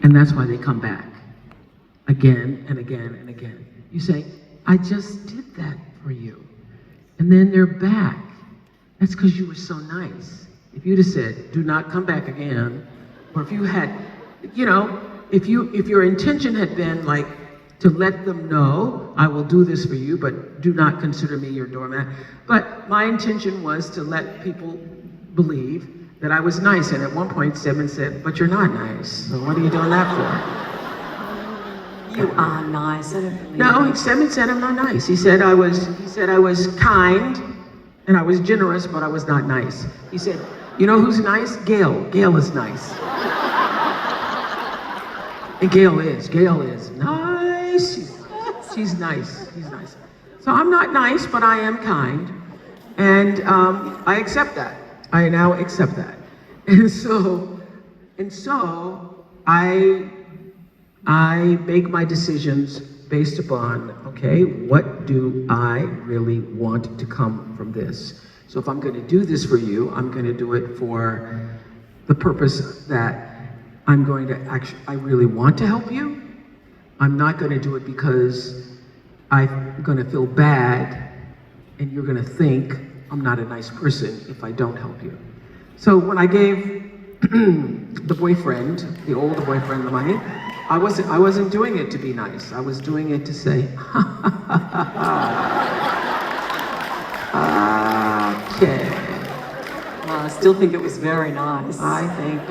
And that's why they come back again and again and again. You say, I just did that for you. And then they're back. That's because you were so nice. If you'd have said, do not come back again, or if you had, if your intention had been like to let them know, I will do this for you, but do not consider me your doormat. But my intention was to let people believe that I was nice. And at one point, Stedman said, but you're not nice. So what are you doing that for? You are nice. I don't believe No, Stedman said I'm not nice. He said I was kind and I was generous, but I was not nice. He said, you know who's nice? Gail. Gail is nice. And Gail is nice. She's nice. She's nice. So I'm not nice, but I am kind. And I accept that. I now accept that. And so I make my decisions based upon, okay, what do I really want to come from this? So if I'm going to do this for you, I'm going to do it for the purpose that I'm going to I really want to help you. I'm not going to do it because I'm going to feel bad and you're going to think I'm not a nice person if I don't help you. So when I gave the older boyfriend, the money, I wasn't doing it to be nice. I was doing it to say, okay. Well, I still think it was very nice. I think.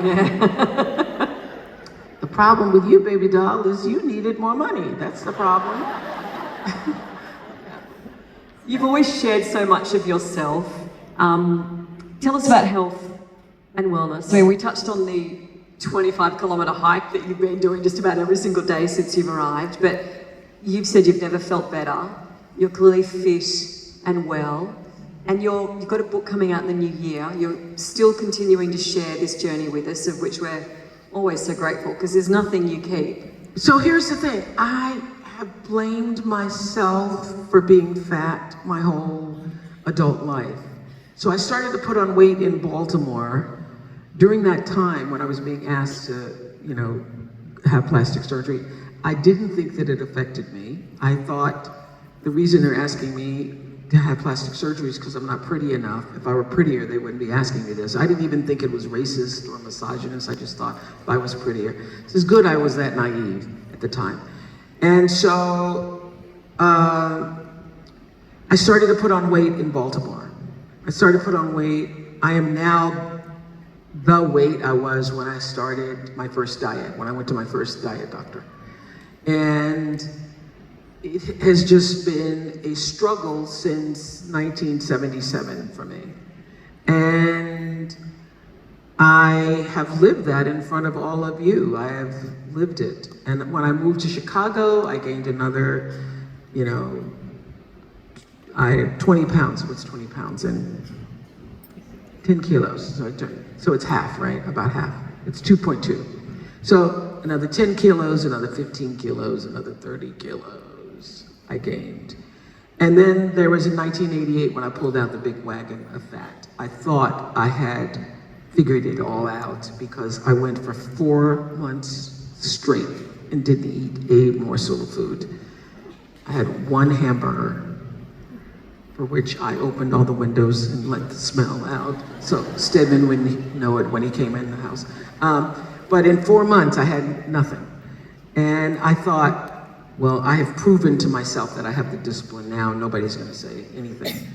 The problem with you, baby doll, is you needed more money. That's the problem. You've always shared so much of yourself. Tell us about health and wellness. I mean, we touched on the 25-kilometre hike that you've been doing just about every single day since you've arrived, but you've said you've never felt better. You're clearly fit and well, and you've got a book coming out in the new year. You're still continuing to share this journey with us, of which we're always so grateful, because there's nothing you keep. So here's the thing. I have blamed myself for being fat my whole adult life. So I started to put on weight in Baltimore during that time when I was being asked to, have plastic surgery. I didn't think that it affected me. I thought the reason they're asking me to have plastic surgery is because I'm not pretty enough. If I were prettier, they wouldn't be asking me this. I didn't even think it was racist or misogynist. I just thought if I was prettier. It's good I was that naive at the time. And so I started to put on weight in Baltimore. I started to put on weight. I am now the weight I was when I started my first diet, when I went to my first diet doctor. And it has just been a struggle since 1977 for me. And I have lived that in front of all of you. I have lived it. And when I moved to Chicago, I gained another, I had 20 pounds. What's 20 pounds? And 10 kilos. So it's half, right? About half. It's 2.2. So another 10 kilos, another 15 kilos, another 30 kilos I gained. And then there was in 1988 when I pulled out the big wagon of fat. I thought I had figured it all out because I went for 4 months straight and didn't eat a morsel of food. I had one hamburger, for which I opened all the windows and let the smell out. So Stedman wouldn't know it when he came in the house. But in 4 months, I had nothing. And I thought, well, I have proven to myself that I have the discipline now. Nobody's gonna say anything.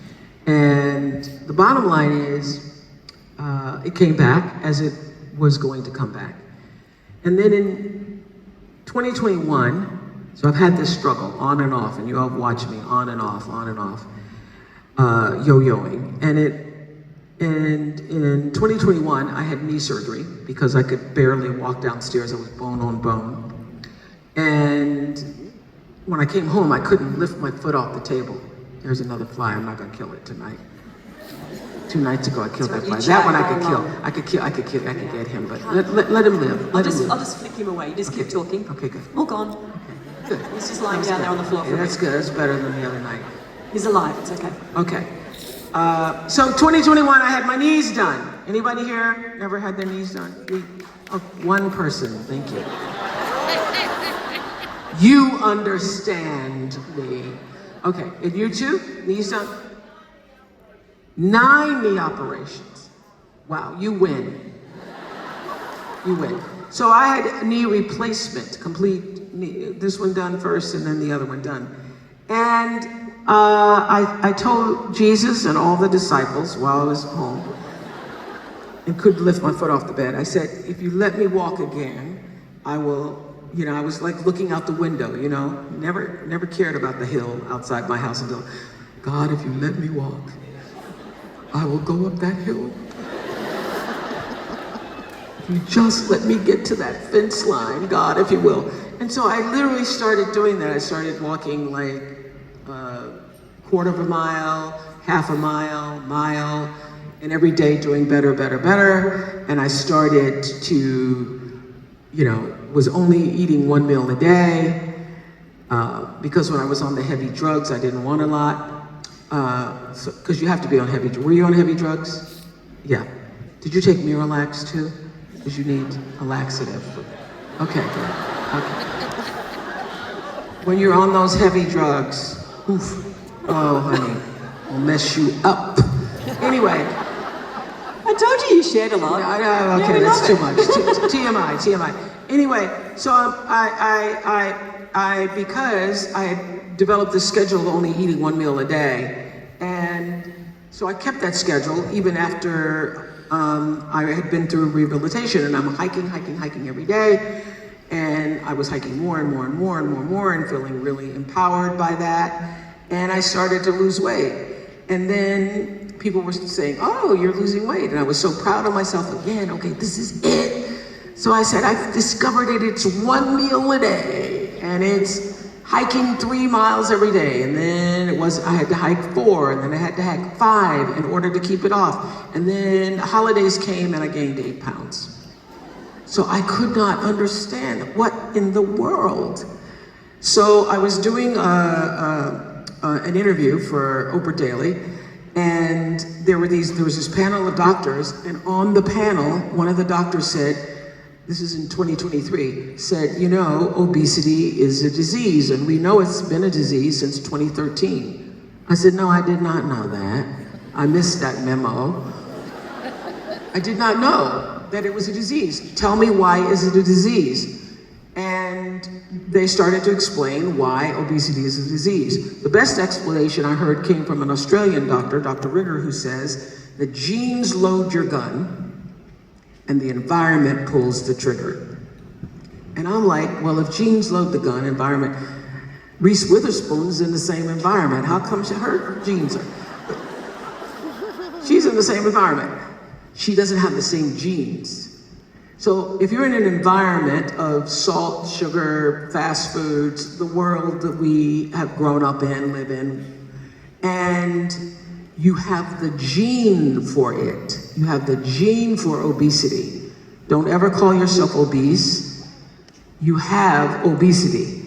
And the bottom line is, it came back as it was going to come back. And then in 2021, so I've had this struggle on and off, and you all have watched me on and off, yo-yoing. And in 2021, I had knee surgery because I could barely walk downstairs. I was bone on bone. And when I came home, I couldn't lift my foot off the table. There's another fly. I'm not gonna kill it tonight. 2 nights ago, I killed that fly. That one I could kill. I could get him, but let him live. I'll just flick him away. You just keep talking. Okay, good. All gone. Okay, good. He's just lying down there on the floor. Yeah, that's good. That's better than the other night. He's alive. It's okay. Okay. So 2021, I had my knees done. Anybody here never had their knees done? Oh, one person. Thank you. You understand me. Okay, and you too? Knees down. 9 knee operations. Wow, you win. You win. So I had knee replacement, complete knee, this one done first and then the other one done. And I told Jesus and all the disciples while I was home and couldn't lift my foot off the bed, I said, if you let me walk again, I will, I was like looking out the window, never cared about the hill outside my house until, God, if you let me walk, I will go up that hill. If you just let me get to that fence line, God, if you will. And so I literally started doing that. I started walking like quarter of a mile, half a mile, and every day doing better, better, better. And I started to, was only eating 1 meal a day because when I was on the heavy drugs, I didn't want a lot. Because you have to be on heavy drugs. Were you on heavy drugs? Yeah. Did you take Miralax too? Because you need a laxative. Okay, good. Okay. When you're on those heavy drugs, oof, oh honey, will mess you up. Anyway. I told you shared a lot. I know, okay, that's too much. TMI. Anyway, so because I had developed this schedule of only eating 1 meal a day, and so I kept that schedule even after I had been through rehabilitation, and I'm hiking every day, and I was hiking more and feeling really empowered by that, and I started to lose weight. And then people were saying, oh, you're losing weight, and I was so proud of myself again. Okay, this is it. So I said, I've discovered it. It's 1 meal a day, and it's hiking 3 miles every day, and then I had to hike 4, and then I had to hike 5 in order to keep it off. And then the holidays came and I gained 8 pounds. So I could not understand what in the world. So I was doing an interview for Oprah Daily, and there was this panel of doctors, and on the panel, one of the doctors said, this is in 2023, said, obesity is a disease, and we know it's been a disease since 2013. I said, no, I did not know that. I missed that memo. I did not know that it was a disease. Tell me, why is it a disease? And they started to explain why obesity is a disease. The best explanation I heard came from an Australian doctor, Dr. Rigger, who says that genes load your gun, and the environment pulls the trigger. And I'm like, well, if genes load the gun, environment, Reese Witherspoon's in the same environment. How come her genes are? She's in the same environment. She doesn't have the same genes. So if you're in an environment of salt, sugar, fast foods, the world that we have grown up in, live in, and you have the gene for it. You have the gene for obesity. Don't ever call yourself obese. You have obesity.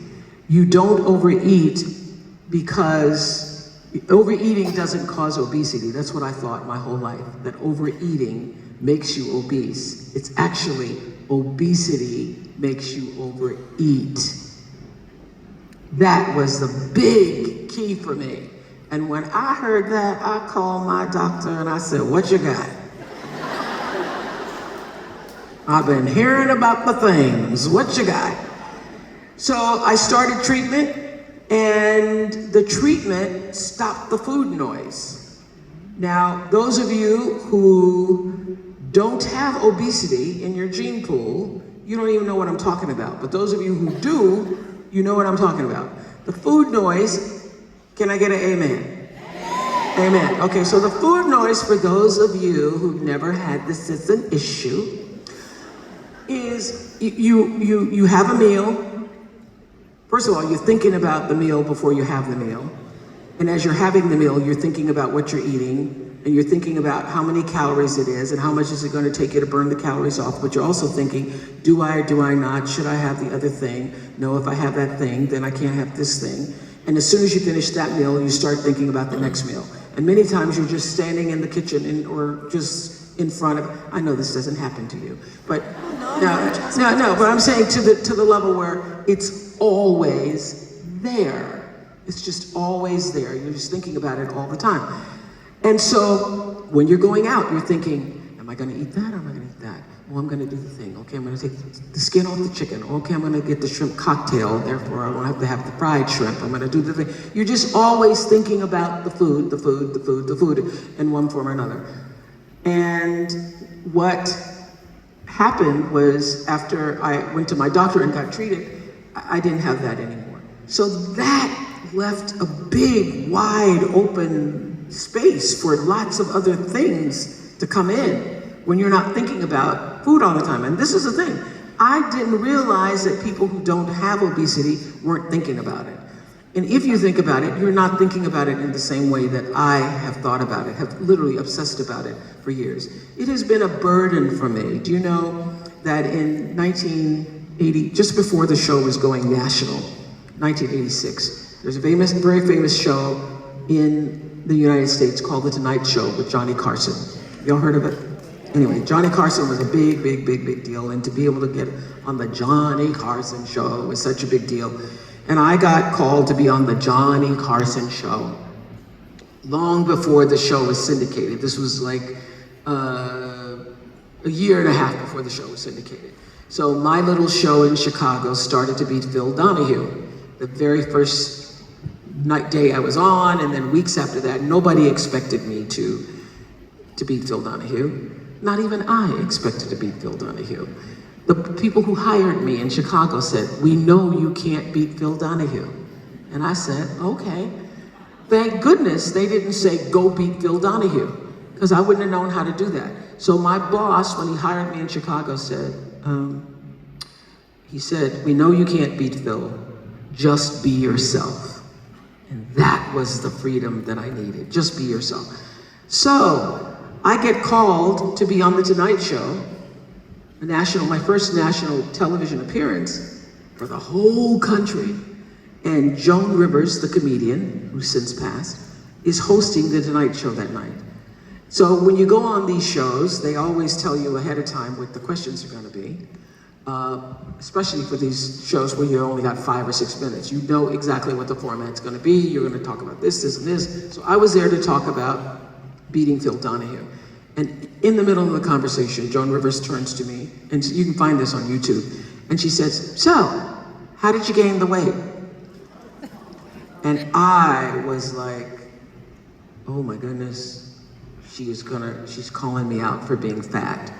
You don't overeat because overeating doesn't cause obesity. That's what I thought my whole life, that overeating makes you obese. It's actually obesity makes you overeat. That was the big key for me. And when I heard that, I called my doctor and I said, what you got? I've been hearing about the things. What you got? So I started treatment, and the treatment stopped the food noise. Now, those of you who don't have obesity in your gene pool, you don't even know what I'm talking about. But those of you who do, you know what I'm talking about. The food noise. Can I get an amen? Amen. Okay, so the food noise, for those of you who've never had this as an issue, is you have a meal. First of all, you're thinking about the meal before you have the meal. And as you're having the meal, you're thinking about what you're eating, and you're thinking about how many calories it is and how much is it going to take you to burn the calories off. But you're also thinking, do I or do I not? Should I have the other thing? No, if I have that thing, then I can't have this thing. And as soon as you finish that meal, you start thinking about the next meal. And many times you're just standing in the kitchen or just in front of, I know this doesn't happen to you, but No, but I'm saying to the level where it's always there. It's just always there. You're just thinking about it all the time. And so when you're going out, you're thinking, am I gonna eat that or am I gonna eat that? Well, I'm gonna do the thing. Okay, I'm gonna take the skin off the chicken. Okay, I'm gonna get the shrimp cocktail, therefore I won't have to have the fried shrimp. I'm gonna do the thing. You're just always thinking about the food in one form or another. And what happened was after I went to my doctor and got treated, I didn't have that anymore. So that left a big, wide open space for lots of other things to come in when you're not thinking about food all the time. And this is the thing, I didn't realize that people who don't have obesity weren't thinking about it. And if you think about it, you're not thinking about it in the same way that I have thought about it, have literally obsessed about it for years. It has been a burden for me. Do you know that in 1980, just before the show was going national, 1986, there's a very famous show in the United States called The Tonight Show with Johnny Carson. Y'all heard of it? Anyway, Johnny Carson was a big deal, and to be able to get on the Johnny Carson show was such a big deal. And I got called to be on the Johnny Carson show long before the show was syndicated. This was like a year and a half before the show was syndicated. So my little show in Chicago started to beat Phil Donahue. The very first day I was on, and then weeks after that, nobody expected me to beat Phil Donahue. Not even I expected to beat Phil Donahue. The people who hired me in Chicago said, we know you can't beat Phil Donahue. And I said, okay. Thank goodness they didn't say, go beat Phil Donahue, because I wouldn't have known how to do that. So my boss, when he hired me in Chicago, said, we know you can't beat Phil, just be yourself. And that was the freedom that I needed, just be yourself. So I get called to be on The Tonight Show, my first national television appearance for the whole country. And Joan Rivers, the comedian, who's since passed, is hosting The Tonight Show that night. So when you go on these shows, they always tell you ahead of time what the questions are gonna be, especially for these shows where you only got 5 or 6 minutes. You know exactly what the format's gonna be. You're gonna talk about this, and this. So I was there to talk about beating Phil Donahue. And in the middle of the conversation, Joan Rivers turns to me, and you can find this on YouTube, and she says, so, how did you gain the weight? And I was like, oh my goodness, she's calling me out for being fat.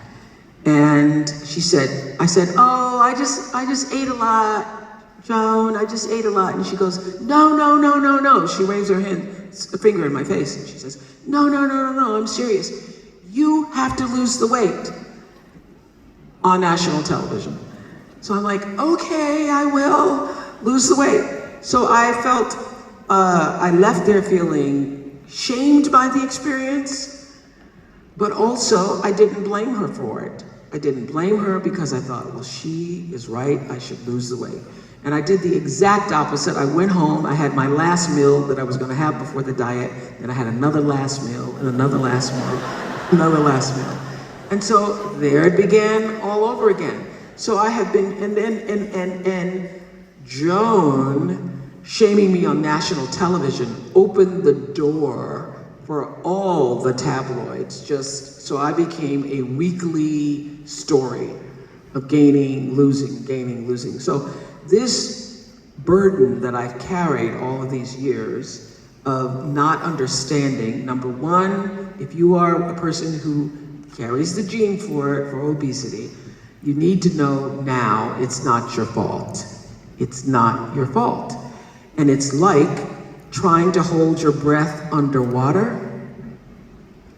And I said, oh, I just ate a lot, Joan, I just ate a lot. And she goes, no. She waves her finger in my face, and she says, no, I'm serious. You have to lose the weight on national television. So I'm like, okay, I will lose the weight. So I felt, I left there feeling shamed by the experience, but also I didn't blame her for it. I didn't blame her because I thought, well, she is right, I should lose the weight. And I did the exact opposite. I went home, I had my last meal that I was gonna have before the diet, then I had another last meal, and another last meal, another last meal. And so there it began all over again. So I had been, and Joan shaming me on national television opened the door for all the tabloids, just so I became a weekly story of gaining, losing. So this burden that I've carried all of these years of not understanding, number one, if you are a person who carries the gene for obesity, you need to know now it's not your fault. It's not your fault. And it's like trying to hold your breath underwater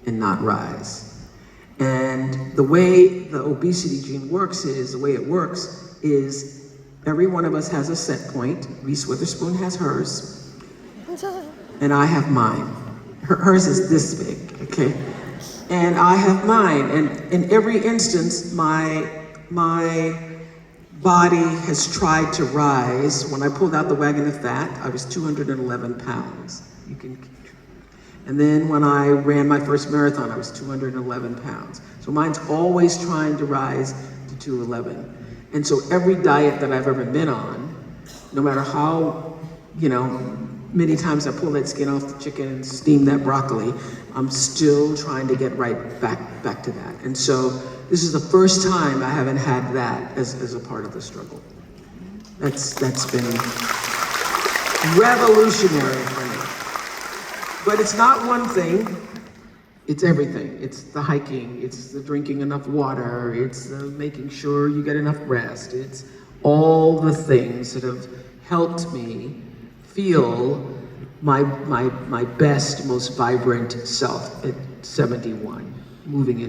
and not rise. And the way the obesity gene works is every one of us has a set point. Reese Witherspoon has hers, and I have mine. Hers is this big, okay? And I have mine, and in every instance, my body has tried to rise. When I pulled out the wagon of fat, I was 211 pounds. And then when I ran my first marathon, I was 211 pounds. So mine's always trying to rise to 211. And so every diet that I've ever been on, no matter how, many times I pull that skin off the chicken and steam that broccoli, I'm still trying to get right back to that. And so this is the first time I haven't had that as a part of the struggle. That's been revolutionary for me. But it's not one thing, it's everything. It's the hiking, it's the drinking enough water, it's the making sure you get enough rest, it's all the things that have helped me feel my best, most vibrant self at 71, moving in.